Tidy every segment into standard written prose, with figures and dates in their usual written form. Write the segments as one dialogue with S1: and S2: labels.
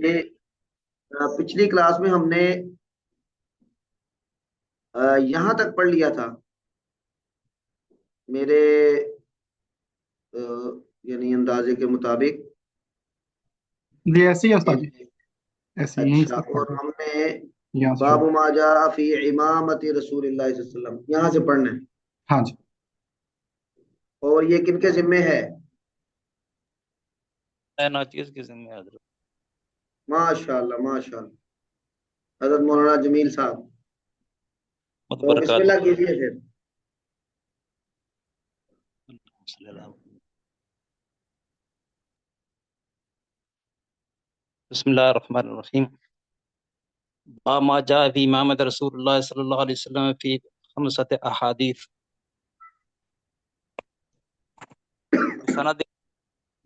S1: یہ پچھلی کلاس میں ہم نے یہاں تک پڑھ لیا تھا میرے یعنی اندازے کے مطابق.
S2: جی ایسے ہی استاد جی، ایسے یہیں
S1: اچھا،
S2: سے
S1: اور
S2: پڑھ
S1: ہم نے
S2: یہاں سے
S1: باب
S2: شروع.
S1: ما جاء فی امامت رسول اللہ صلی اللہ علیہ وسلم یہاں سے پڑھنا ہے.
S2: ہاں جی.
S1: اور یہ کن کے ذمے ہے؟
S3: ناچیز کے ذمہ حضرت.
S1: ماشاء اللہ ماشاء اللہ، حضرت مولانا جمیل صاحب. تو بسم
S3: برکات.
S1: اللہ کیجیے پھر.
S3: بسم اللہ الرحمن الرحیم. باب ما جاء فی امامت رسول اللہ صلی اللہ علیہ وسلم فی خمسۃ احادیث. سند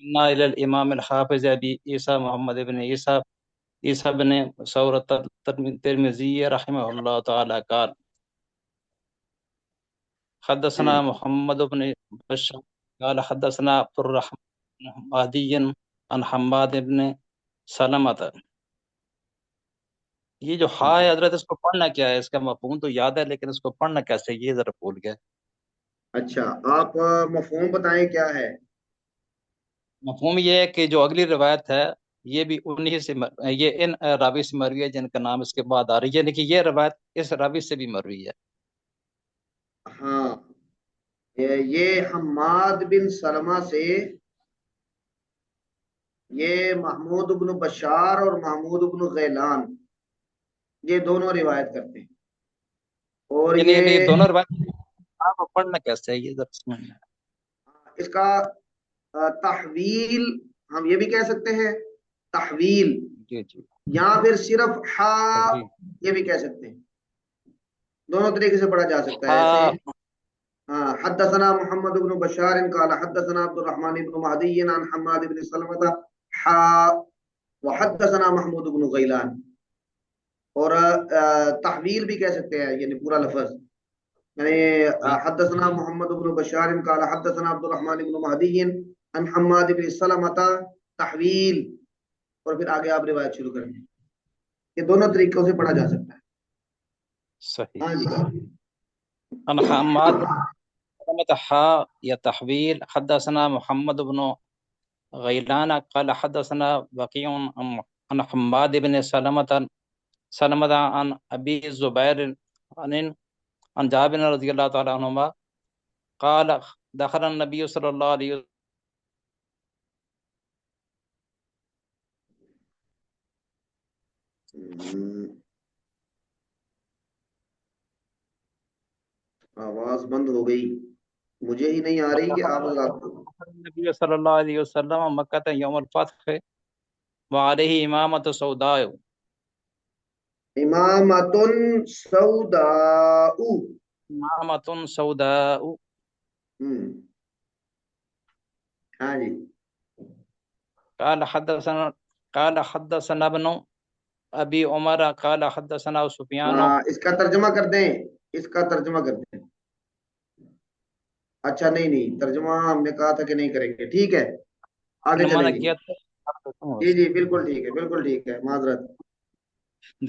S3: الى الامام الحافظ ابی عیسیٰ محمد بن عیسیٰ بن ثورۃ الترمذی رحمہ اللہ تعالی قال حدثنا محمد بن بشار قال حدثنا عبد الرحمن مہدی عن حماد بن سلمۃ. یہ جو ہا ہے حضرت، اس کو پڑھنا کیا ہے؟ اس کا مفہوم تو یاد ہے لیکن اس کو پڑھنا کیسے، یہ ذرا بھول گئے.
S1: اچھا، آپ مفہوم بتائیں کیا ہے.
S3: مفہوم یہ ہے کہ جو اگلی روایت ہے یہ بھی انہی سے یہ ان راوی سے مروی ہے جن کا نام اس کے بعد آ رہی ہے، لیکن یہ روایت اس راوی سے بھی مروی ہے.
S1: ہاں، یہ حماد بن سلمہ سے یہ محمود بن بشار اور محمود بن غیلان یہ دونوں روایت کرتے ہیں. اور
S3: یعنی یہ
S1: یہ
S3: دونوں روایت آپ پڑھنا کیسے ہے، یہ ذرا سمجھنا.
S1: اس کا تحویل ہم یہ بھی کہہ سکتے ہیں، تحویل،
S3: جی جی
S1: یا پھر صرف ہا
S3: صحیح.
S1: یہ بھی کہہ سکتے ہیں. دونوں طریقے سے پڑھا جا سکتا ہے. ایسے
S3: ہاں
S1: ہاں، حدثنا محمد بن بشار قال حدثنا عبد الرحمن بن مہدی عن حماد بن سلمة حا وحدثنا محمود بن غیلان. اور تحویل بھی کہہ سکتے ہیں، یعنی پورا لفظ، یعنی حدثنا محمد بن بشار قال حدثنا عبد الرحمن بن مہدی عن حماد بن سلمة تحویل، اور پھر آگے آپ روایت شروع کریں. یہ دونوں طریقوں سے پڑھا جا سکتا ہے.
S3: صحیح.
S1: ہاں جی.
S3: عن حماد حا یا تحویل. حدثنا محمد بن غیلان قال حدثنا وقیع عن حماد بن سلمة عن ابی زبیر عن جابر رضی اللہ تعالی عنہما قال دخل النبی صلی اللہ علیہ وسلم.
S1: آواز بند ہو گئی، مجھے ہی نہیں آ رہی کہ آپ حضرات کو.
S3: نبی صلی اللہ علیہ وسلم مکہ یوم الفتح وعلیہ امامۃ سوداء.
S1: امامۃ سوداء.
S3: امامۃ سوداء.
S1: ہاں جی.
S3: قال حدثنا ابن ابی عمر قال حدثنا سفیان.
S1: اس کا ترجمہ کر دیں، اس کا ترجمہ کر دیں. اچھا نہیں، ترجمہ ہم نے کہا تھا کہ نہیں کریں گے. ٹھیک ہے، آگے چلیں جی. جی جی بالکل ٹھیک ہے، بالکل ٹھیک ہے، معذرت.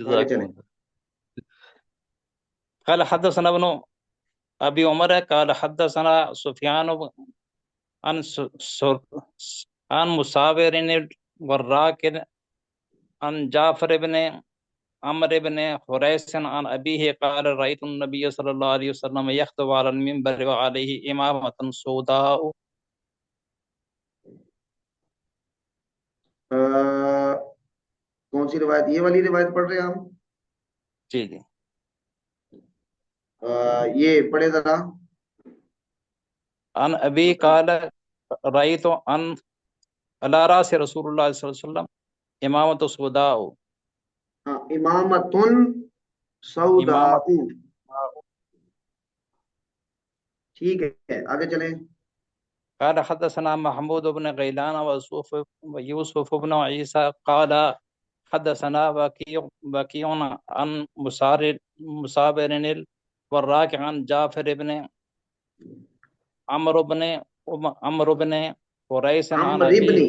S1: آگے چلیں.
S3: قال حدثنا ابن ابی عمر قال حدثنا سفیان عن مصابر الوراق عن جعفر بن عمرو بن حریث عن ابیہ قال رأیت النبی صلی اللہ علیہ وسلم یخطب علی المنبر وعلیہ امامۃ سوداء.
S1: کون سی روایت؟ یہ والی روایت پڑھ رہے ہیں ہم؟
S3: جی جی.
S1: یہ پڑھے ذرا.
S3: عن ابی قال رأیت ان علی راس رسول اللہ صلی اللہ علیہ وسلم امامۃ سوداء.
S1: ہاں، امامۃ سوداء. ٹھیک ہے، آگے چلیں.
S3: قال حدثنا محمود بن غیلان ویوسف بن عیسیٰ قال حدثنا وکیع عن مصابر الوراق عن جعفر بن عمرو بن حریث عن ابی.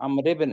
S3: عمرو بن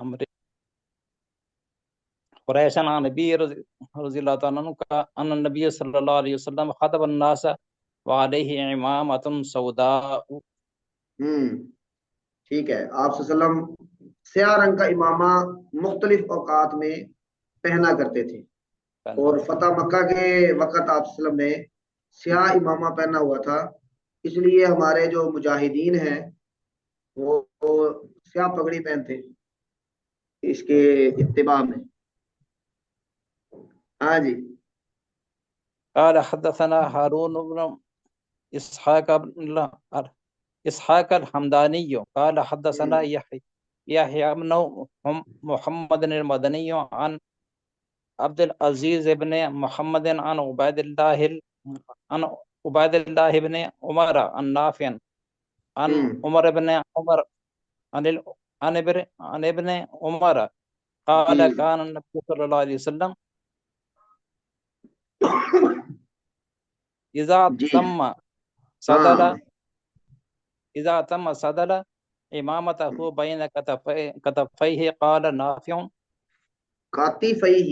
S3: عمرو قريشا عن النبي رضي الله تعالى عنه أن النبي صلى الله عليه وسلم خطب الناس وعليه عمامة سوداء.
S1: ٹھیک ہے، آپ صلی اللہ علیہ وسلم سیاہ رنگ کا امامہ مختلف اوقات میں پہنا کرتے تھے، اور فتح مکہ کے وقت آپ صلی اللہ علیہ وسلم نے سیاہ امامہ پہنا ہوا تھا، اس لیے ہمارے جو مجاہدین ہیں وہ سیاہ پگڑی پہنتے اس کے اتباع میں. ہاں جی.
S3: قال حدثنا هارون بن إسحاق الحمداني قال حدثنا يحيى بن محمد المدني عن عبد العزيز بن محمد عن عبيد الله بن عمر عن نافع عن عمر بن عمر عن ابن عمر قال كان النبي صلى الله عليه وسلم إذا تم صدل إمامته بين كتفيه قال نافع
S1: کاتفیہ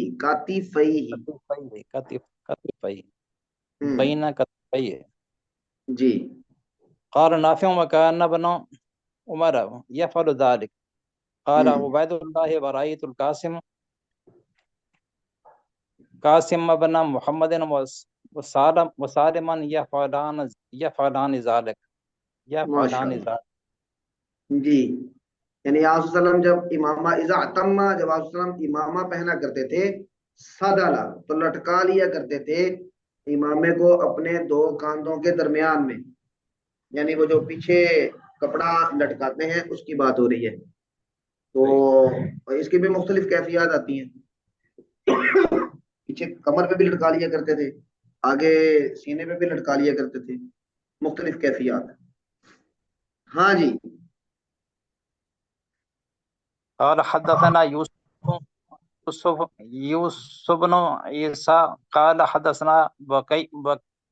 S3: بين كتفيه
S1: جی.
S3: قال نافع وكان ابن عمر يفعل ذلك. قال عبيد الله ورأيت قاسم بن محمد وسالما يفعلان ذلك.
S1: جی، یعنی آپ صلی اللہ علیہ وسلم جب امامہ اذا تم جب آپ صلی اللہ علیہ وسلم امامہ پہنا کرتے تھے سادالا تو لٹکا لیا کرتے تھے امامے کو اپنے دو کاندھوں کے درمیان میں، یعنی وہ جو پیچھے کپڑا لٹکاتے ہیں اس کی بات ہو رہی ہے. تو اس کی بھی مختلف کیفیات آتی ہیں، پیچھے کمر پہ بھی لٹکا لیا کرتے تھے، آگے سینے پہ بھی لٹکا لیا کرتے تھے، مختلف کیفیات. ہاں جی.
S3: قال حدثنا يوسف بن عيسى قال حدثنا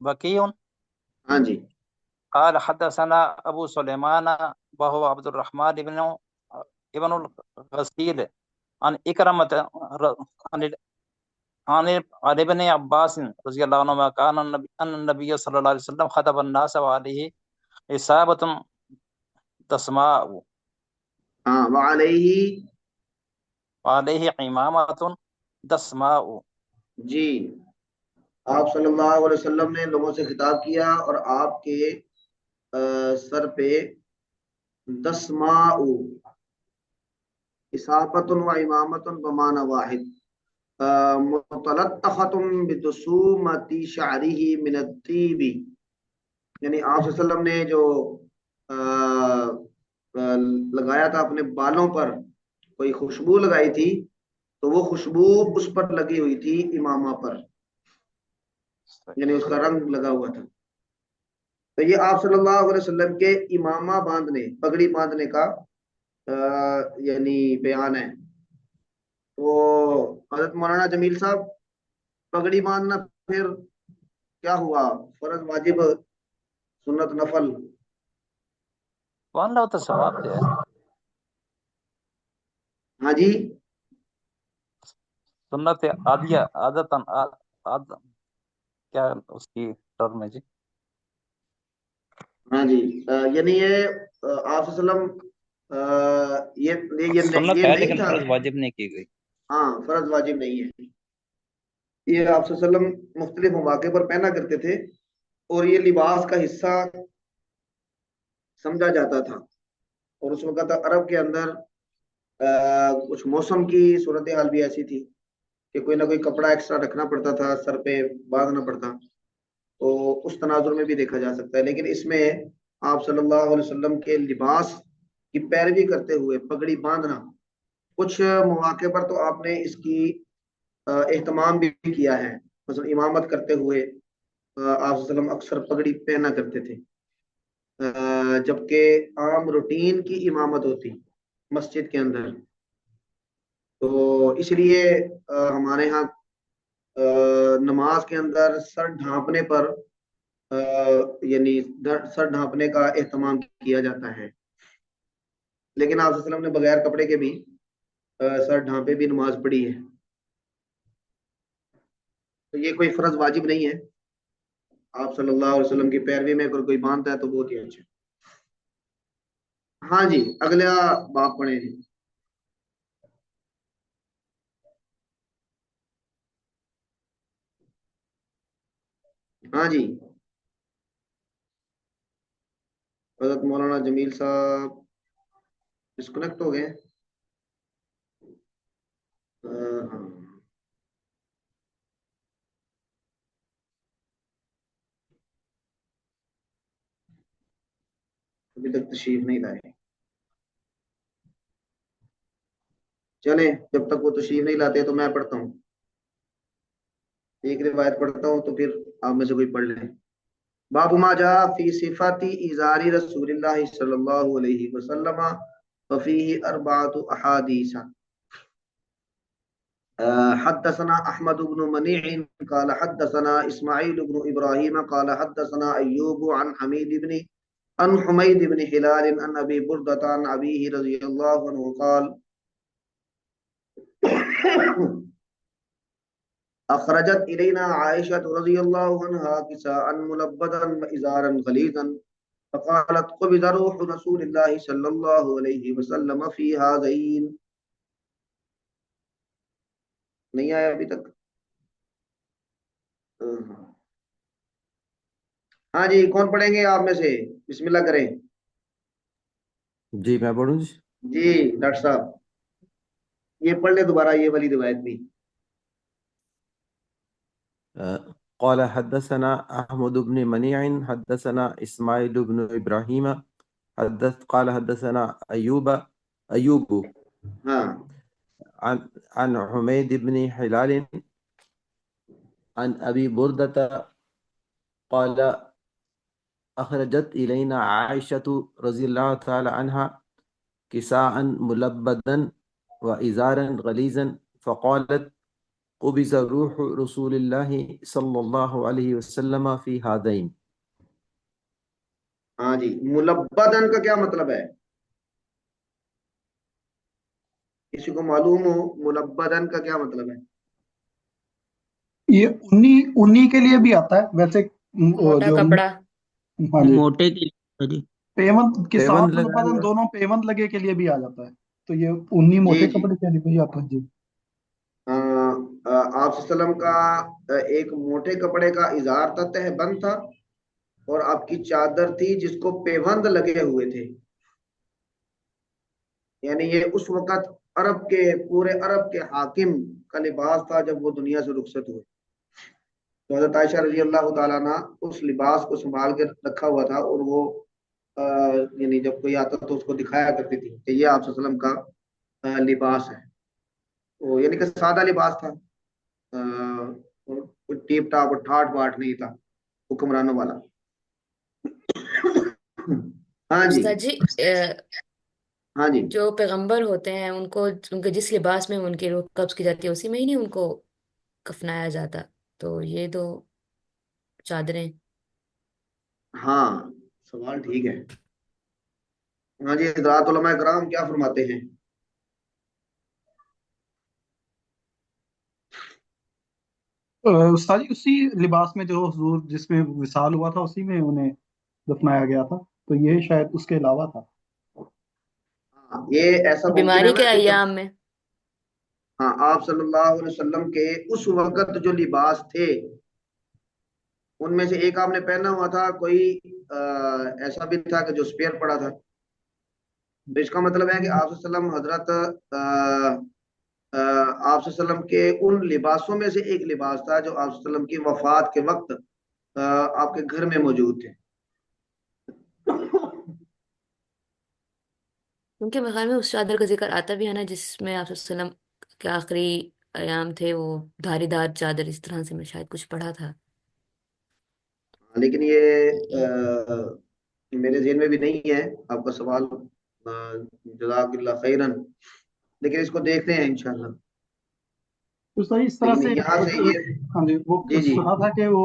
S3: بكي
S1: ہاں جی.
S3: قال حدثنا ابو سليمان وهو عبد الرحمن ابن الغسيل عن إكرمة عن ابن عباس رضي الله عنهما كان أن النبي صلى الله عليه وسلم خطب الناس وعليه إصابة تسماء وعليه عمامة دسماء.
S1: جی، آپ صلی اللہ علیہ وسلم نے لوگوں سے خطاب کیا اور آپ کے سر پہ دسماء اصابت و امامت بمعنی واحد متلطخۃ بدسومۃ شعرہ من الطیب، یعنی آپ صلی اللہ علیہ وسلم نے جو لگایا تھا اپنے بالوں پر، کوئی خوشبو لگائی تھی تو وہ خوشبو اس پر لگی ہوئی تھی امامہ پر، یعنی اس کا رنگ لگا ہوا تھا. تو یہ آپ صلی اللہ علیہ وسلم کے امامہ باندھنے، پگڑی باندھنے کا یعنی بیان ہے. تو حضرت مولانا جمیل صاحب، پگڑی باندھنا پھر کیا ہوا؟ فرض، واجب، سنت، نفل؟
S3: وان لو ثواب دے.
S1: ہاں جی.
S3: سنت عادیہ عادتاً کیا اس کی ٹرم ہے جی؟
S1: ہاں جی، یعنی یہ آپ صلی اللہ علیہ وسلم یہ
S3: سنت ہے
S1: نہیں
S3: لیکن
S1: تھا.
S3: فرض واجب نہیں کی گئی.
S1: ہاں، فرض واجب نہیں ہے. یہ آپ صلی اللہ علیہ وسلم مختلف مواقع پر پہنا کرتے تھے اور یہ لباس کا حصہ سمجھا جاتا تھا. اور اس وقت عرب کے اندر کچھ موسم کی صورتحال بھی ایسی تھی کہ کوئی نہ کوئی کپڑا ایکسٹرا رکھنا پڑتا تھا، سر پہ باندھنا پڑتا، تو اس تناظر میں بھی دیکھا جا سکتا ہے. لیکن اس میں آپ صلی اللہ علیہ وسلم کے لباس کی پیروی کرتے ہوئے پگڑی باندھنا، کچھ مواقع پر تو آپ نے اس کی اہتمام بھی کیا ہے. مثلا امامت کرتے ہوئے آپ صلی اللہ علیہ وسلم اکثر پگڑی پہنا کرتے تھے، جبکہ عام روٹین کی امامت ہوتی مسجد کے اندر. تو اس لیے ہمارے ہاں نماز کے اندر سر ڈھانپنے پر یعنی سر ڈھانپنے کا اہتمام کیا جاتا ہے، لیکن آپ صلی اللہ علیہ وسلم نے بغیر کپڑے کے بھی سر ڈھانپے بھی نماز پڑھی ہے، تو یہ کوئی فرض واجب نہیں ہے، آپ صلی اللہ علیہ وسلم کی پیروی میں اگر کوئی مانتا ہے تو بہت ہی اچھا۔ ہاں جی، اگلا باب پڑھیں جی۔ ہاں جی، حضرت مولانا جمیل صاحب ڈسکنیکٹ ہو گئے۔ ہاں، ابھی تک تشریف نہیں لائے، چلیں جب تک وہ تشریف نہیں لاتے تو میں پڑھتا ہوں، ایک روایت پڑھتا ہوں تو پھر آپ میں سے کوئی پڑھ لیں۔ باب ما جاء فی صفات ازار رسول اللہ صلی اللہ علیہ وسلم وفیہ اربعۃ احادیث۔ حدثنا احمد بن منیع قال حدثنا اسماعیل بن ابراہیم قال حدثنا ایوب عن حمید بن ہلال عن ابی بردۃ عن ابیہ رضی اللہ عنہ قال اخرجت الینا عائشہ رضی اللہ عنہا کساء ملبدا وازارا غلیظا فقالت قبض روح رسول اللہ صلی اللہ علیہ وسلم فی ہذین۔ نہیں آیا ابھی تک؟ ہاں جی، کون پڑھیں گے آپ میں سے؟ بسم اللہ کریں
S4: جی میں پڑھوں جی۔
S1: جی ڈاکٹر صاحب، یہ پڑھ لیں دوبارہ یہ والی روایت بھی۔
S4: قال حدثنا احمد بن منيع حدثنا اسماعيل بن ابراهيم قال حدثنا ايوب
S1: ہاں
S4: عن حميد بن هلال عن ابي بردة قال اخرجت الينا عائشة رضي الله تعالى عنها كساء ملبدا وازارا غليظا فقالت قبض روح رسول اللہ صلی اللہ علیہ وسلم فی ہذین۔
S1: ہاں جی، ملبدن کا کیا مطلب ہے؟ کسی کو معلوم ہو ملبدن کا کیا مطلب ہے؟
S2: یہ انی کے لیے بھی آتا ہے ویسے،
S5: موٹا
S2: جو
S5: کپڑا،
S2: ہاں جی
S6: موٹے کے لیے جی۔
S2: پیوند کے
S4: پیوند
S2: ساتھ
S4: لگانے
S2: ملبدن دونوں پیوند لگے کے لیے بھی آ جاتا ہے، تو یہ انی
S1: جی
S2: موٹے
S1: جی،
S2: کپڑے کے لیے بھی آتا ہے جی۔
S1: آپ صلی اللہ علیہ وسلم کا ایک موٹے کپڑے کا اظہار تھا، تہ بند تھا، اور آپ کی چادر تھی جس کو پیوند لگے ہوئے تھے، یعنی یہ اس وقت پورے عرب کے حاکم کا لباس تھا جب وہ دنیا سے رخصت ہوئے، تو حضرت عائشہ رضی اللہ تعالیٰ عنہ اس لباس کو سنبھال کے رکھا ہوا تھا، اور وہ یعنی جب کوئی آتا تو اس کو دکھایا کرتی تھی کہ یہ آپ صلی اللہ علیہ وسلم کا لباس ہے، وہ یعنی کہ سادہ لباس تھا، ٹیپ ٹاپ اور ٹھاٹ باٹ نہیں تھا حکمرانوں والا۔ ہاں جی
S5: استاد جی
S1: ہاں جی،
S5: جو پیغمبر ہوتے ہیں ان کو ان کے جس لباس میں ان کی روح قبض کی جاتی ہے اسی میں ہی نہیں ان کو کفنایا جاتا، تو یہ دو چادریں۔
S1: ہاں سوال ٹھیک ہے۔ ہاں جی، حضرات علماء کرام کیا فرماتے ہیں؟
S2: استاد جی اسی لباس میں جو حضور جس میں وصال ہوا تھا اسی میں انہیں دفنایا گیا تھا، تو یہ شاید اس کے علاوہ تھا۔
S1: ہاں، یہ ایسا ممکن ہے
S5: بیماری
S1: نا
S5: کے
S1: کہ جب
S5: ایام میں۔
S1: ہاں آپ صلی اللہ علیہ وسلم کے اس وقت جو لباس تھے ان میں سے ایک آپ نے پہنا ہوا تھا، کوئی ایسا بھی تھا کہ جو سپیئر پڑا تھا، تو اس کا مطلب ہے کہ آپ صلی اللہ علیہ وسلم حضرت آپ صلی اللہ علیہ وسلم کے ان لباسوں میں سے ایک لباس تھا جو آپ صلی اللہ علیہ وسلم کی وفات کے وقت آپ کے گھر میں موجود تھے۔
S5: ان کے مقام میں اس چادر کا ذکر آتا بھی ہے نا جس میں آپ صلی اللہ علیہ وسلم کے آخری ایام تھے، وہ دھاری دار چادر اس طرح سے میں شاید کچھ پڑھا تھا۔
S1: لیکن یہ میرے ذہن میں بھی نہیں ہے آپ کا سوال، جزاک اللہ خیرن، لیکن اس کو دیکھتے ہیں انشاءاللہ۔
S2: تو صحیح اس طرح
S1: لیکن
S2: سے
S1: یہاں سے یہ
S2: ہاں جی، وہ
S1: جی جی
S2: سنا تھا کہ وہ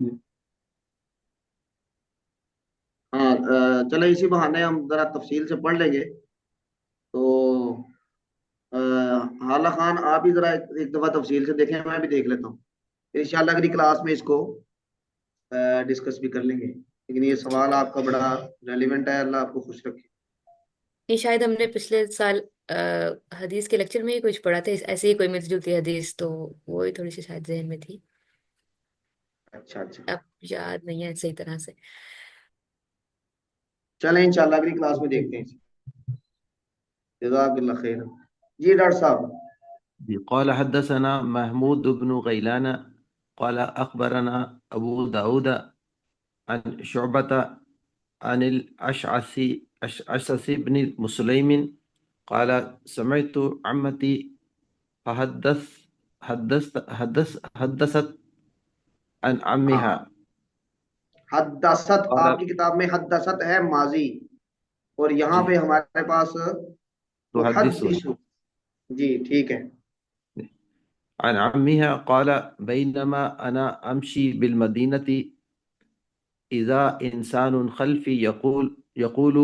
S1: جی ہاں چلے اسی بہانے ہم ذرا تفصیل سے پڑھ لیں گے تو حالہ خان آپ ہی ذرا ایک دفعہ تفصیل سے دیکھیں، میں بھی دیکھ لیتا ہوں، پھر انشاءاللہ اگلی کلاس میں اس کو ڈسکس بھی کر لیں گے، لیکن یہ سوال
S5: ٹھیک ہے۔
S1: آپ کا بڑا ریلیونٹ ہے، اللہ آپ کو خوش رکھے۔
S5: یہ شاید ہم نے پچھلے سال حدیث کے لیکچر میں ہی کچھ پڑھا تھا، ایسے ہی کوئی ملتی جلتی حدیث، تو وہی تھوڑی سی شاید ذہن میں تھی،
S1: اچھا اچھا،
S5: اب یاد نہیں ہے صحیح طرح سے۔
S1: چلیں انشاءاللہ اگلی کلاس میں دیکھتے ہیں، جزاک اللہ خیر۔ جی ڈاکٹر صاحب۔
S4: قال حدثنا محمود بن غيلان قال أخبرنا أبو داود عن شعبة عن الأشعث بن مسلم قال سمعت عمتي حدثت عن
S1: ہاں،
S4: عمها
S1: حدثت
S4: قال
S1: آپ کی کتاب میں حدثت ہے ماضی، اور یہاں
S4: جی
S1: پہ ہمارے پاس
S4: تحدث ہے
S1: تحدث، جی ٹھیک ہے۔
S4: عن عمها قال بينما أنا أمشي بالمدينة إذا إنسان خلفي يقول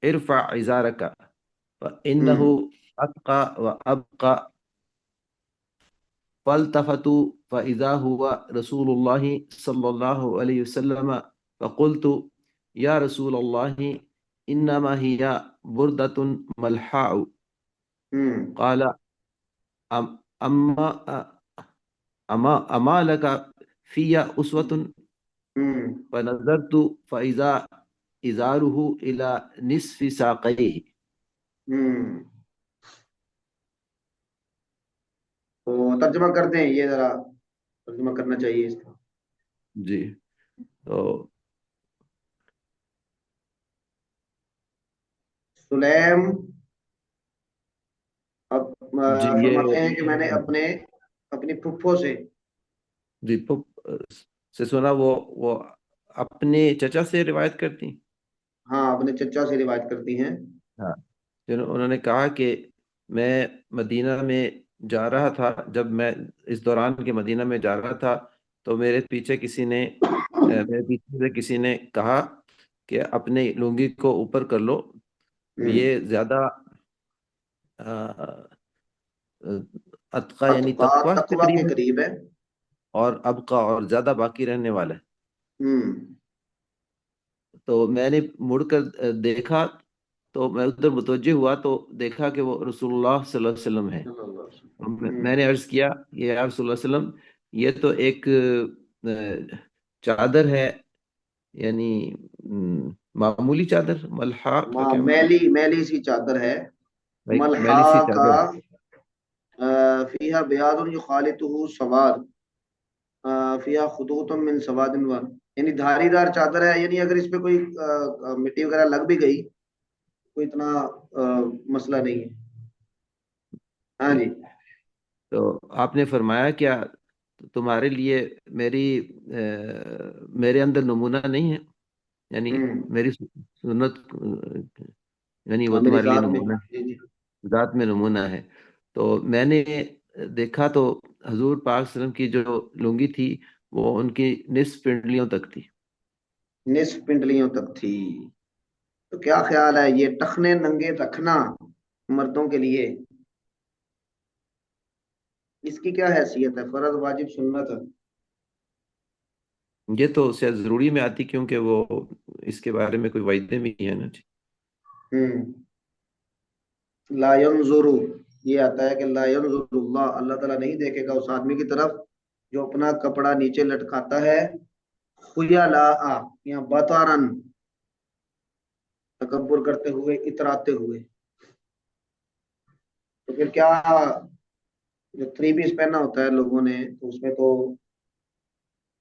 S4: ارفع إزارك
S1: ہوں
S4: فإنه أتقى وأبقى فالتفتوا فإذا هو رسول الله صلى الله عليه وسلم فقلت يا رسول الله إنما هي بردة ملحاء
S1: ہوں
S4: قال أما أما لك في أسوة
S1: ہوں
S4: فنظرت فإذا إزاره إلى نصف ساقيه
S1: ہوں تو ترجمہ کر دیں، یہ ذرا ترجمہ کرنا چاہیے اس کا۔
S4: جی تو
S1: سلیم اب
S4: جی
S1: فرماتے
S4: یہ
S1: ہیں کہ میں نے اپنی پھپھو سے،
S4: جی سے سنا، وہ اپنے چچا سے روایت کرتی ہیں۔
S1: ہاں اپنے چچا سے روایت کرتی ہیں۔
S4: ہاں، انہوں نے کہا کہ میں مدینہ میں جا رہا تھا، جب میں اس دوران کے مدینہ میں جا رہا تھا تو میرے پیچھے سے کسی نے کہا کہ اپنے لنگی کو اوپر کر لو،
S1: ہوں
S4: یہ زیادہ اتقا یعنی
S1: اتقا
S4: تقوی کے
S1: تقوی کے
S4: قریب ہے،
S1: قریب ہے۔
S4: اور ابقا اور زیادہ باقی رہنے والا ہے۔
S1: ہوں
S4: تو میں نے مڑ کر دیکھا تو میں ادھر متوجہ ہوا تو دیکھا کہ وہ رسول اللہ صلی اللہ علیہ وسلم ہے۔
S1: صلی اللہ علیہ وسلم۔
S4: میں نے عرض کیا کہ یا رسول اللہ علیہ وسلم، یہ تو ایک چادر ہے، یعنی معمولی چادر، ملحا کا کیا معنی؟
S1: میلی میلی سی چادر ہے،
S4: میلی سی
S1: ملحا کا
S4: چادر۔
S1: فیہا بیاض یخالطہ سواد، فیہا خطوط من سواد یعنی دھاری دار چادر ہے، یعنی اگر اس پہ کوئی مٹی وغیرہ لگ بھی گئی کوئی اتنا مسئلہ نہیں ہے۔ ہاں جی۔
S4: تو آپ نے فرمایا کیا تمہارے لیے میرے اندر نمونہ نہیں ہے، یعنی
S1: ہوں
S4: میری سنت، یعنی وہ
S1: ہاں میری
S4: تمہارے لیے
S1: ذات میں،
S4: نمونہ
S1: جی جی۔
S4: ہے، ذات میں نمونہ ہے۔ تو میں نے دیکھا تو حضور پاک صلی اللہ علیہ وسلم کی جو لنگی تھی وہ ان کی نصف پنڈلیوں تک تھی۔
S1: نصف پنڈلیوں تک تھی، تو کیا خیال ہے یہ ٹخنے ننگے رکھنا مردوں کے لیے، اس کی کیا حیثیت ہے؟ فرض، واجب، سنت؟
S4: یہ تو شاید ضروری میں آتی، کیونکہ وہ اس کے بارے میں کوئی وعدے بھی ہے نا جی۔
S1: ہوں لا ينظر، یہ آتا ہے کہ لا ينظر اللہ، اللہ تعالیٰ نہیں دیکھے گا اس آدمی کی طرف جو اپنا کپڑا نیچے لٹکاتا ہے، خیلاء یا بطارن، تکبر کرتے ہوئے، اتراتے ہوئے۔ تو پھر کیا جو تھری پیس پہنا ہوتا ہے لوگوں نے، تو اس میں تو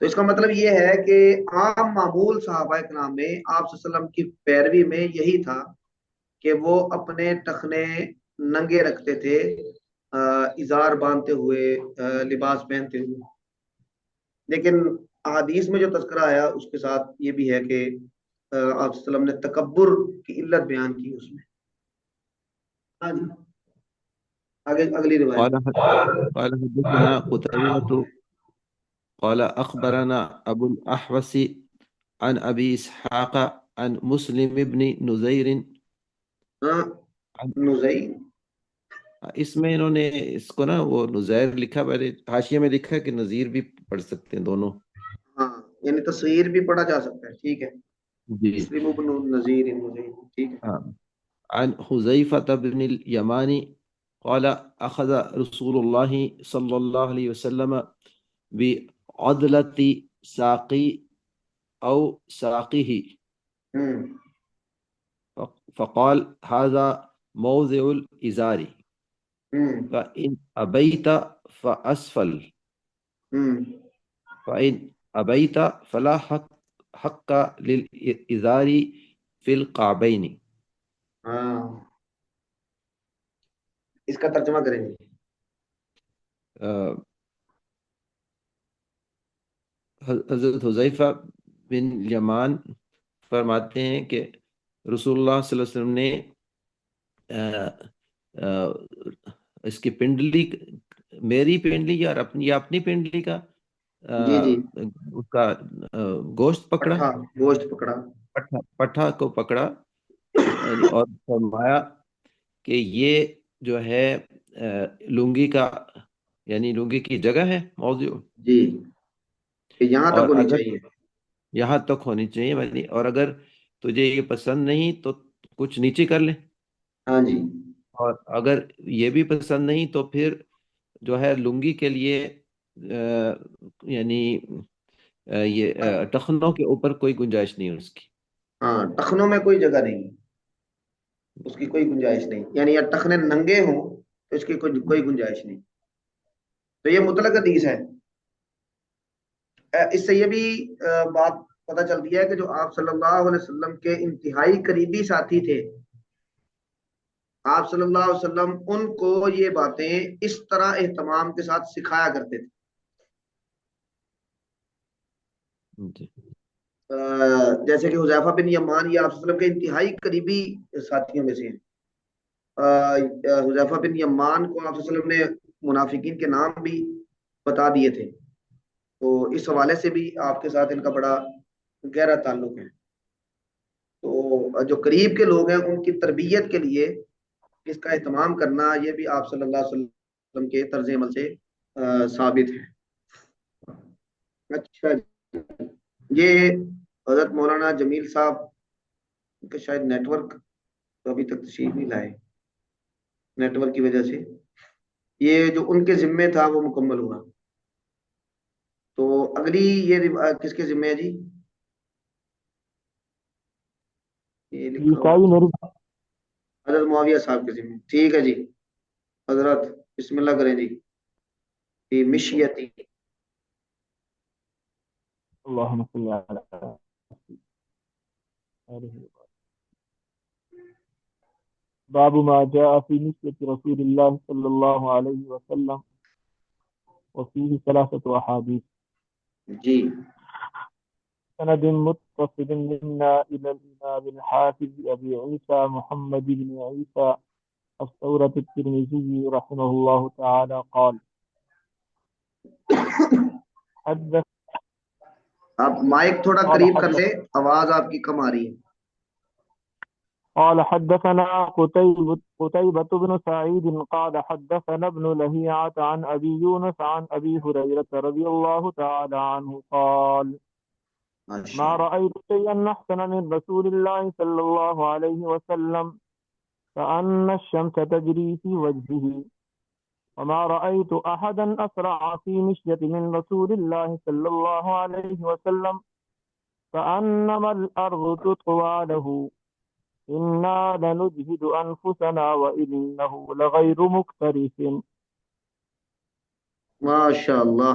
S1: تو اس کا مطلب یہ ہے کہ عام معمول صحابہ کرام میں آپ صلی اللہ علیہ وسلم کی پیروی میں یہی تھا کہ وہ اپنے ٹخنے ننگے رکھتے تھے، ازار باندھتے ہوئے، لباس پہنتے ہوئے. لیکن احادیث میں جو تذکرہ آیا اس کے ساتھ یہ بھی ہے کہ آپ صلی اللہ علیہ وسلم نے تکبر کی علت بیان کی اس میں. ہاں جی، آگے اگلی روایت.
S4: قال حدثنا قتيبة قال أخبرنا أبو الأحوص عن أبي إسحاق عن مسلم بن نزير
S1: ہاں،
S4: عن
S1: نزئی.
S4: اس میں انہوں نے اس کو نا وہ نزیر لکھا، پہلے حاشیے میں لکھا کہ نذیر بھی پڑھ سکتے ہیں دونوں.
S1: ہاں، یعنی تصغیر بھی پڑھا جا سکتا ہے، ٹھیک ہے.
S4: جی
S1: مسلم بن نذیر نزئی، ٹھیک ہے.
S4: ہاں. عن حذيفة بن اليمان قال أخذ رسول الله صلى الله عليه وسلم بعضلة ساقي أو ساقه
S1: ہوں
S4: فقال هذا موضع الإزار
S1: ہوں
S4: فإن أبيت فأسفل
S1: ہوں
S4: فإن أبيت فلا حق للإزار في القعبين.
S1: ہاں، اس کا ترجمہ کریں گے.
S4: حضرت حذیفہ بن یمان فرماتے ہیں کہ رسول اللہ صلی اللہ علیہ وسلم نے اس کی پنڈلی، میری پنڈلی یا اپنی پنڈلی کا
S1: جی جی،
S4: اس کا گوشت پکڑا،
S1: پٹھا، گوشت پکڑا.
S4: پٹھا کو پکڑا اور فرمایا کہ یہ جو ہے لنگی کا، یعنی لنگی کی جگہ ہے، موضوع،
S1: جی، کہ یہاں تک
S4: اور
S1: ہونی
S4: اگر
S1: چاہیے.
S4: یہاں تک ہونی چاہیے، یعنی اور اگر تجھے یہ پسند نہیں تو کچھ نیچے کر لے،
S1: ہاں جی،
S4: اور اگر یہ بھی پسند نہیں تو پھر جو ہے لنگی کے لیے یعنی یہ ٹخنوں کے اوپر کوئی گنجائش نہیں ہے اس کی.
S1: ہاں، ٹخنوں میں کوئی جگہ نہیں، اس کی کوئی گنجائش نہیں. یعنی یا ٹخنے ننگے ہوں تو اس کی کوئی گنجائش نہیں. تو یہ مطلق حدیث ہے. اس سے یہ بھی بات پتہ چلتی ہے کہ جو آپ صلی اللہ علیہ وسلم کے انتہائی قریبی ساتھی تھے، آپ صلی اللہ علیہ وسلم ان کو یہ باتیں اس طرح اہتمام کے ساتھ سکھایا کرتے تھے.
S4: جی.
S1: جیسے کہ حذیفہ بن یمان یہ آپ صلی اللہ علیہ وسلم کے انتہائی قریبی ساتھیوں میں سے ہیں. حذیفہ بن یمان کو آپ صلی اللہ علیہ وسلم نے منافقین کے نام بھی بتا دیے تھے. تو اس حوالے سے بھی آپ کے ساتھ ان کا بڑا گہرا تعلق ہے. تو جو قریب کے لوگ ہیں ان کی تربیت کے لیے اس کا اہتمام کرنا یہ بھی آپ صلی اللہ علیہ وسلم کے طرز عمل سے ثابت ہے. اچھا، یہ حضرت مولانا جمیل صاحب کے شاید نیٹ ورک تو ابھی تک تشریف نہیں لائے، نیٹ ورک کی وجہ سے یہ جو ان کے ذمے تھا وہ مکمل ہوا. تو اگلی یہ کس کے ذمے ہے جی؟ یہ لکھا ہوا حضرت معاویہ صاحب کے ذمے. ٹھیک ہے جی حضرت، بسم اللہ کریں جی. فی مشیتی.
S6: اللهم صل على باب ما جاء في نسبة رسول الله صلى الله عليه وسلم وفيه ثلاثة أحاديث.
S1: جی،
S6: سند متصل منا إلى الإمام الحافظ أبي عيسى محمد بن عيسى الثورة الترمذي رحمه الله تعالى قال حدث.
S1: آپ مائک تھوڑا قریب کر لیں، آواز آپ کی کم آ رہی ہے.
S6: قال حدثنا قتيبة بن سعيد قال حدثنا ابن لهيعة عن أبي يونس عن أبي هريرة رضي الله تعالى عنه قال ما رأيت شيئا أحسن من رسول الله صلى الله عليه وسلم كأن الشمس تجري في وجهه وما رأيت أحدا أسرع في مشية من رسول الله صلى الله عليه وسلم كأنما الأرض تطوى له إنا لنجهد أنفسنا وإنه لغير مكترث.
S1: ماشاء اللہ.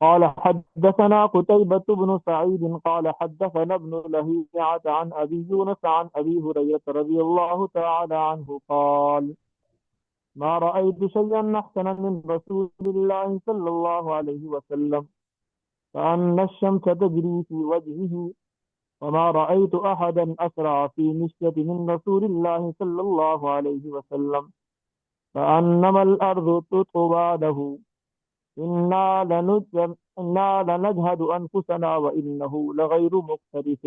S6: قال حدثنا قتيبة بن سعيد قال حدثنا ابن لهيعة عن أبي يونس عن أبي هريرة رضي الله تعالى عنه قال ما رأيت شيئا أحسن من رسول الله صلى الله عليه وسلم كأن الشمس تجري في وجهه وما رأيت أحدا أسرع في مشية من رسول الله صلى الله عليه وسلم كأنما الأرض تطوى له إنا لنجهد أنفسنا وإنه لغير مقترف.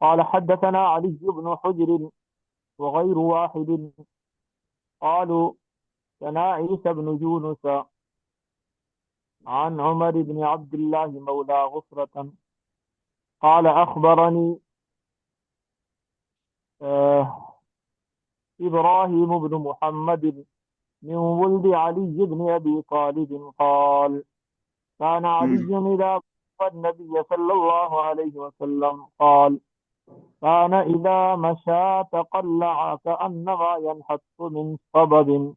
S6: قال حدثنا علي بن حجر وغير واحد قالوا سنا عيسى بن يونس عن عمر بن عبد الله مولى غفرة قال أخبرني إبراهيم بن محمد من ولد علي بن أبي طالب قال كان علي إذا رأى النبي صلى الله عليه وسلم قال كان إذا مشى تقلع كأنما ينحط من صبب.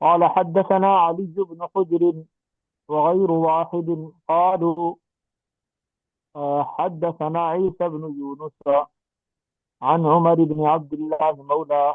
S6: قال حدثنا علي بن حجر وغير واحد قالوا حدثنا عيسى بن يونس عن عمر بن عبد الله مولى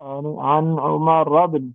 S6: عن عمر بن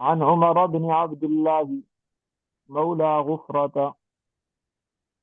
S6: عن عمر بن عبد الله مولى غفرة.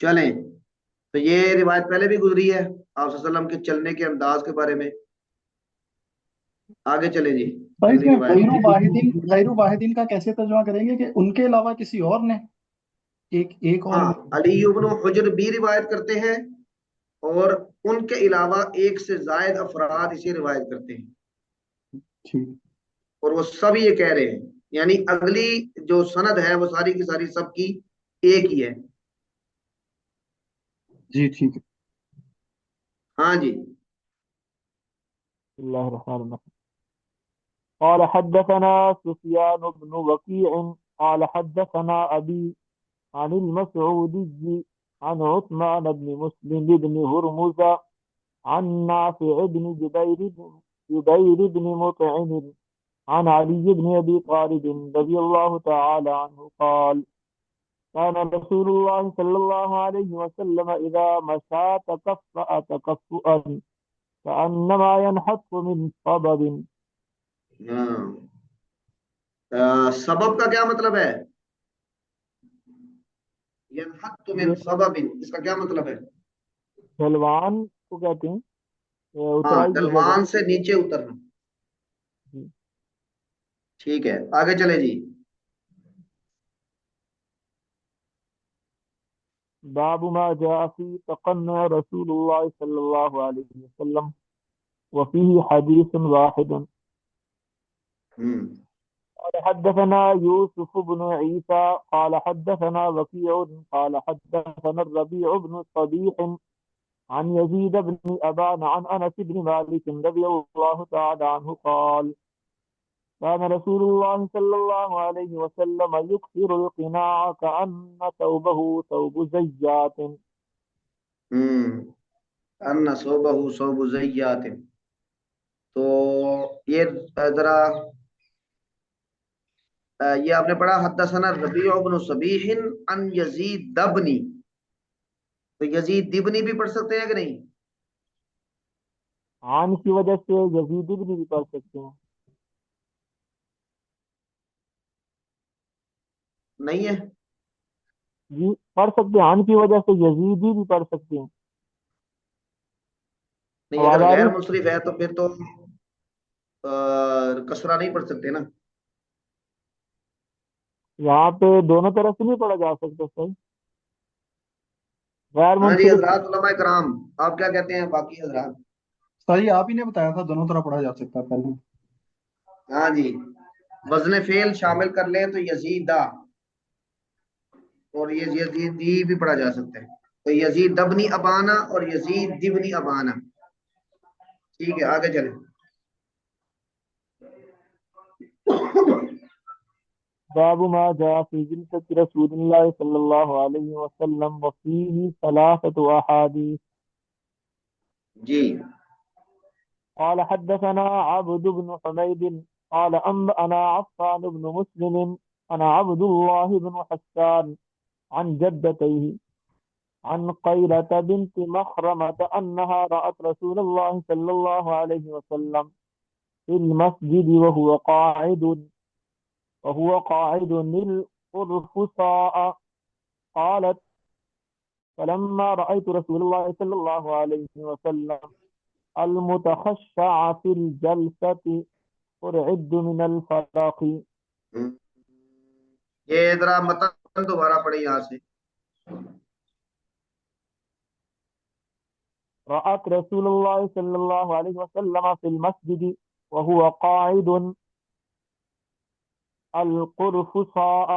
S1: چلیں، تو یہ روایت پہلے بھی گزری ہے آپ صلی اللہ علیہ وسلم کے چلنے کے انداز کے بارے میں. آگے چلیں جی
S2: بھائی اس
S1: اگلی
S2: میں
S1: روایت.
S2: غیر واحدین کا کیسے ترجمہ کریں گے کہ ان کے علاوہ کسی اور نے ایک اور
S1: ہاں، علی ابن حجر بھی روایت کرتے ہیں اور ان کے علاوہ ایک سے زائد افراد اسے روایت کرتے ہیں،
S2: ٹھیک.
S1: اور وہ سب یہ کہہ رہے ہیں، یعنی اگلی جو سند ہے وہ ساری کی ساری سب کی ایک ہی ہے.
S2: جی ٹھیک ہے.
S1: ہاں جی.
S6: بسم الله الرحمن الرحيم. قال حدثنا سفيان بن وكيع قال حدثنا أبي عن المسعودي عن عثمان بن مسلم بن هرمز عن نافع بن جبير بن مطعم عن علي بن أبي طالب رضي الله تعالى عنه قال كان رسول الله صلى الله عليه وسلم إذا مشى تكفأ تكفؤا كأنما ينحط من صبب.
S1: ہاں، سبب کا کیا مطلب ہے؟ ینحط من سبب، اس کا کیا مطلب ہے؟
S6: ڈھلوان کو کہتے ہیں
S1: ہاں،
S6: اترائی کی جگہ.
S1: ڈلوان سے نیچے اترنا.
S6: جی.
S1: ٹھیک ہے، آگے چلے جی.
S6: باب ما جاء في تقنع رسول الله صلى الله عليه وسلم وفيه حديث واحد. قال حدثنا يوسف بن عيسى قال حدثنا وكيع قال حدثنا الربيع بن صبيح عن يزيد بن أبان عن أنس بن مالك رضي الله تعالى عنه قال كان رسول الله صلى الله عليه وسلم يكثر القناع كأن ثوبه ثوب زيات.
S1: ان صوبہ صوب زیات. تو یہ ذرا یہ آپ نے پڑھا حدثنا ربیع بن صبیح عن یزید دبنی، تو یزید دبنی بھی پڑھ سکتے ہیں کہ نہیں؟
S6: عن کی وجہ سے یزید ابن بھی پڑھ سکتے ہیں.
S1: نہیں ہے؟
S6: جی پڑھ سکتے ہیں، عن کی وجہ سے یزیدی بھی پڑھ سکتے ہیں.
S1: نہیں،
S6: آواز
S1: اگر
S6: آ رہی
S1: غیر منصرف ہے تو پھر تو کسرہ نہیں پڑھ سکتے نا.
S6: یہاں پہ دونوں طرف سے نہیں پڑھا جا سکتا صحیح. غیر
S1: ہاں جی
S6: منصرف
S1: حضرات علماء کرام، آپ کیا کہتے ہیں باقی حضرات؟
S2: صحیح، آپ ہی نے بتایا تھا دونوں طرح پڑھا جا سکتا ہے پہلے.
S1: ہاں جی، وزن فعل شامل کر لیں تو یزیدہ، اور یہ یزیدی بھی پڑھا جا سکتا ہے. تو یزید دبنی ابانا اور یزید دبنی ابانا. ٹھیک ہے، آگے چلیں.
S6: باب ما جاء في جلسة رسول الله صلى الله عليه وسلم وفيه ثلاثة أحاديث.
S1: جی.
S6: قال حدثنا عبد بن حميد قال أنبأنا عفان بن مسلم أنا عبد الله بن حسان عن جدتيه عن قيلة بنت مخرمة أنها رأت رسول الله صلى الله عليه وسلم في المسجد وهو قاعد القرفصاء. قالت فلما رأيت رسول الله صلى الله عليه وسلم المتخشع في الجلسة أرعد من الفراق.
S1: یہ ذرا متن دوبارہ پڑھیں یہاں سے.
S6: رأت رسول الله صلى الله عليه وسلم في المسجد وهو قاعد القرفصاء.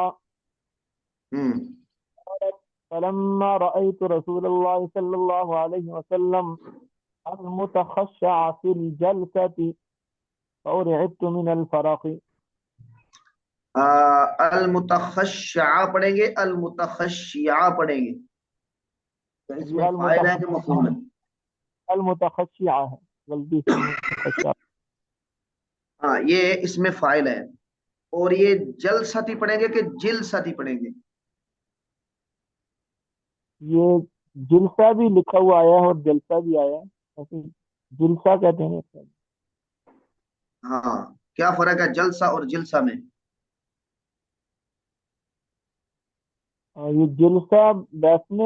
S6: فلما رأيت رسول الله صلى الله عليه وسلم المتخشع في الجلسة فأرعبت من الفرق.
S1: المتخشع پڑھیں گے المتخشع پڑھیں گے؟ تو اس میں فاعل ہے کہ مفعول ہے؟
S6: المتخشع ہے، غلطی سے متخشع.
S1: ہاں، یہ اس میں فاعل ہے. اور یہ جلستی پڑھیں گے کہ جلستی پڑھیں گے؟
S6: یہ جلسہ بھی لکھا ہوا آیا ہے اور جلسہ بھی آیا ہے، ایسے جلسہ کہتے ہیں.
S1: ہاں، کیا فرق ہے جلسہ اور جلسہ میں؟
S6: یہ جلسہ بیٹھنے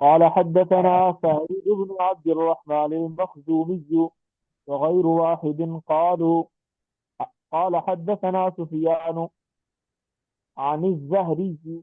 S6: قال حدثنا سعيد بن عبد الرحمن المخزومي وغير واحد قالوا، قال حدثنا سفيان عن الزهري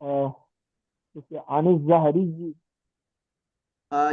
S6: عن الزهري।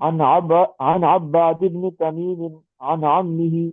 S6: عن عباد بن تميم عن عمه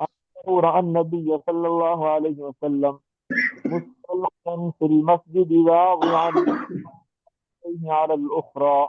S6: أنه رأى النبي صلى الله عليه وسلم مستلقيا في المسجد واضعا يديه على الأخرى।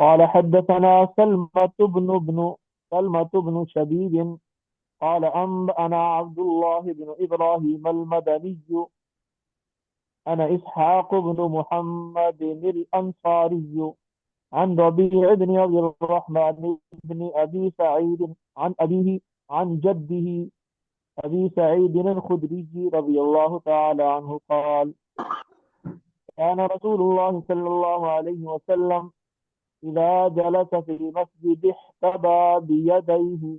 S6: قال حدثنا سلمة بن شبيب قال أنبأنا عبد الله بن إبراهيم المدني أنا إسحاق بن محمد الأنصاري عن ربيع بن أبي الرحمن بن أبي سعيد عن أبيه عن جده أبي سعيد الخدري رضي الله تعالى عنه قال كان رسول الله صلى الله عليه وسلم إذا جلس في المسجد احتبى بيديه.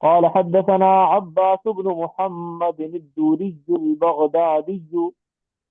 S6: قال حدثنا عباس بن محمد الدوري البغدادي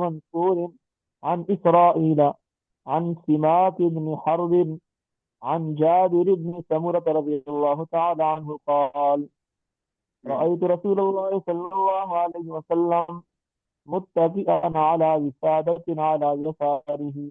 S6: منصور عن إسرائيل عن سماك بن حرب عن جابر بن سمرة رضي الله تعالى عنه قال رأيت رسول الله صلى الله عليه وسلم متكئا على وسادة على يساره.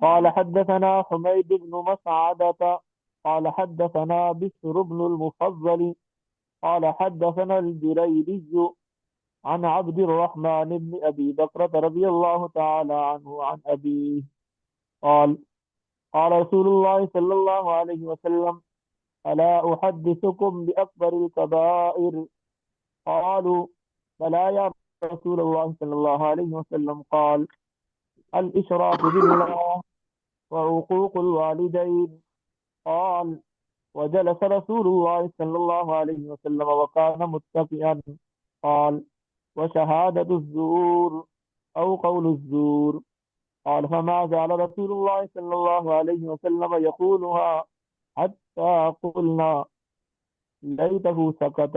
S6: قال حدثنا حميد بن مسعدة قال حدثنا بشر بن المفضل قال حدثنا الجريري عن عبد الرحمن بن أبي بكر رضي الله تعالى عنه عن أبيه قال قال رسول الله صلى الله عليه وسلم ألا أحدثكم بأكبر الكبائر قالوا بلى يا رسول الله صلى الله عليه وسلم قال الإشراك بالله وعقوق الوالدين قال وجلس رسول الله صلى الله عليه وسلم وكان متكئا قال وشهادة الزور أو قول الزور قال فما زال رسول الله صلى الله عليه وسلم يقولها حتى قلنا ليته سكت.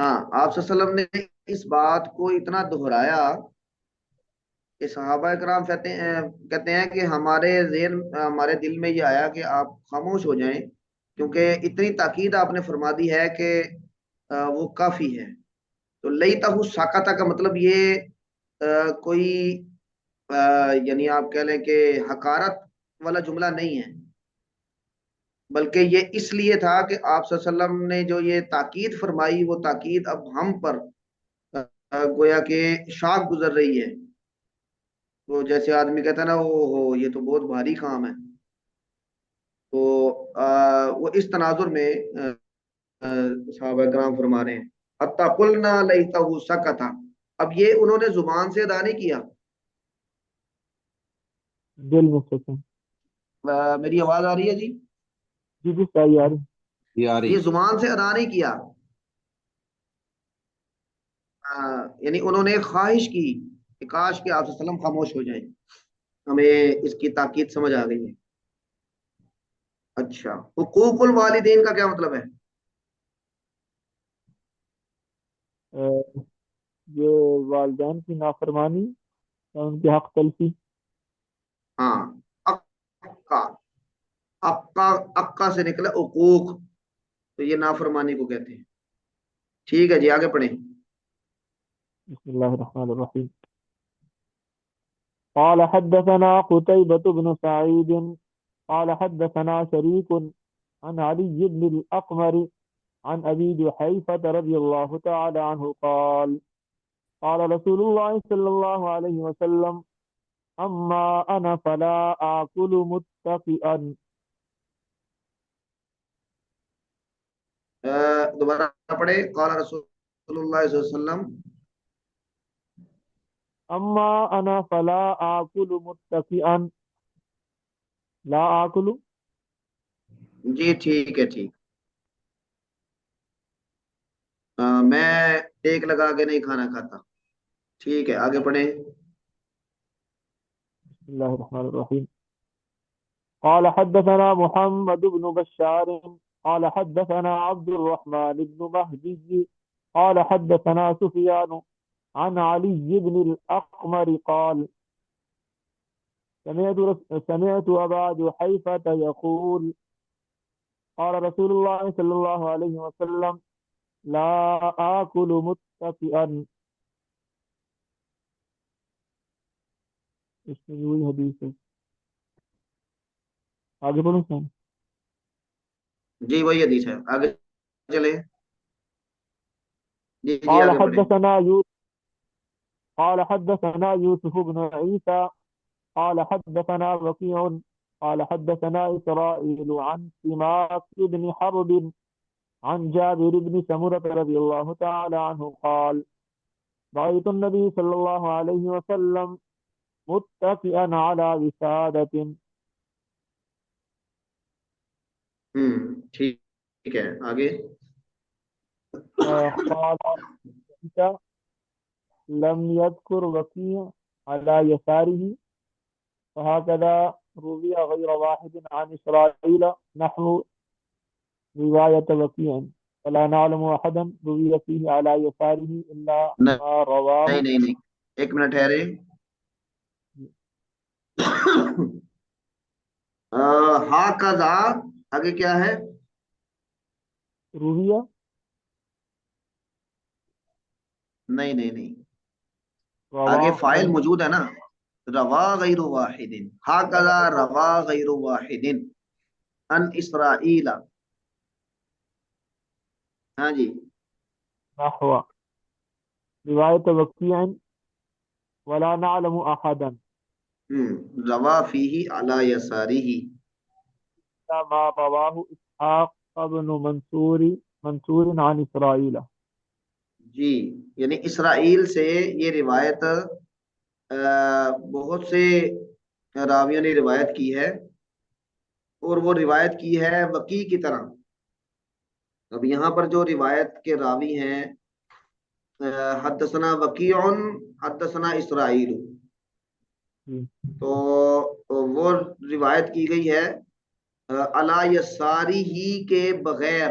S1: ہاں آپ صلی اللہ علیہ وسلم نے اس بات کو اتنا دہرایا کہ صحابہ کرام کہتے ہیں کہ ہمارے دل میں یہ آیا کہ آپ خاموش ہو جائیں، کیونکہ اتنی تاکید آپ نے فرما دی ہے کہ وہ کافی ہے۔ تو لئی تہو ساکتا کا مطلب یہ کوئی یعنی آپ کہہ لیں کہ حقارت والا جملہ نہیں ہے، بلکہ یہ اس لیے تھا کہ آپ صلی اللہ علیہ وسلم نے جو یہ تاکید فرمائی، وہ تاکید اب ہم پر گویا کہ شاخ گزر رہی ہے۔ تو جیسے آدمی کہتا ہے نا، او ہو یہ تو بہت بھاری کام ہے، تو وہ اس تناظر میں صحابہ کرام فرما رہے ہیں حتی قلنا لیتہ سکتا۔ اب یہ انہوں نے زبان سے ادا نہیں کیا،
S6: دل میں سکون.
S1: میری آواز آ رہی ہے جی؟
S6: جی جی صحیح یار.
S4: یہ آ رہی
S1: یہ زبان سے ادا نہیں کیا، یعنی انہوں نے خواہش کی کہ کاش کہ آپ صلی اللہ علیہ وسلم خاموش ہو جائیں۔ ہمیں اس کی تاکید سمجھ آ گئی ہے۔ اچھا، حقوق الوالدین کا کیا مطلب ہے؟
S6: جو والدین کی نافرمانی یا ان کے حق تلفی.
S1: ہاں، اقا اقا اقا سے نکلا حقوق، تو یہ نافرمانی کو کہتے ہیں۔ ٹھیک ہے جی، آگے پڑھیں۔
S6: بسم الله الرحمن الرحيم. قال حدثنا قتيبة بن سعيد قال حدثنا شريك عن علي بن الأقمر عن أبي جحيفة رضي الله تعالى عنه قال قال رسول الله صلى الله عليه وسلم أما أنا فلا آكل متكئا.
S1: دوبارہ پڑھے۔ قال رسول اللہ صلی اللہ علیہ وسلم،
S6: أما أنا فلا آكل متكئا. لا آكل.
S1: جی ٹھیک ہے، ٹھیک۔ میں ٹیک لگا کے نہیں کھانا کھاتا۔ ٹھیک ہے، آگے پڑھیں۔
S6: بسم الله الرحمن الرحيم. قال حدثنا محمد بن بشار قال حدثنا عبد الرحمن بن مهدي قال حدثنا سفيان عن علي بن الأقمر قال سمعت أبا جحيفة يقول قال رسول الله صلى الله عليه وسلم لا آكل متكئا. اس میں وہی حدیث ہے. آگے بڑھو سن.
S1: جی وہی حدیث ہے، آگے چلیں۔ جی جی
S6: قال
S1: آگے پڑھیں۔
S6: قال حدثنا يوسف بن عيسى قال حدثنا وكيع قال حدثنا إسرائيل عن سماك بن حرب عن جابر بن سمرة رضي الله تعالى عنه قال رأيت النبي صلى الله عليه وسلم متكئا على وسادة.
S1: ٹھیک ہے، آگے۔
S6: قال لم يذكر وكيع على يساره وهكذا روي غير واحد عن إسرائيل نحو رواية وكيع فلا نعلم أحدا روي فيه على يساره إلا ما رواه.
S1: نہیں، ایک منٹ ٹھہرے۔ ہا قضا آگے کیا ہے؟
S6: رویہ.
S1: نہیں، آگے فائل موجود ہے نا، روا غیر واحد، ہا قضا روا غیر واحد ان اسرائیل۔ ہاں جی،
S6: نحو روایت وکیع ولا نعلم احدا
S1: روا فیہ علی یسارہ۔
S6: ما رواه اسحاق ابن منصور عن اسرائیل.
S1: جی، یعنی اسرائیل سے یہ روایت بہت سے راویوں نے روایت کی ہے، اور وہ روایت کی ہے وکی کی طرح۔ اب یہاں پر جو روایت کے راوی ہیں، حدثنا وکیع حدثنا اسرائیل، تو وہ روایت کی گئی ہے علی یساری ہی کے بغیر،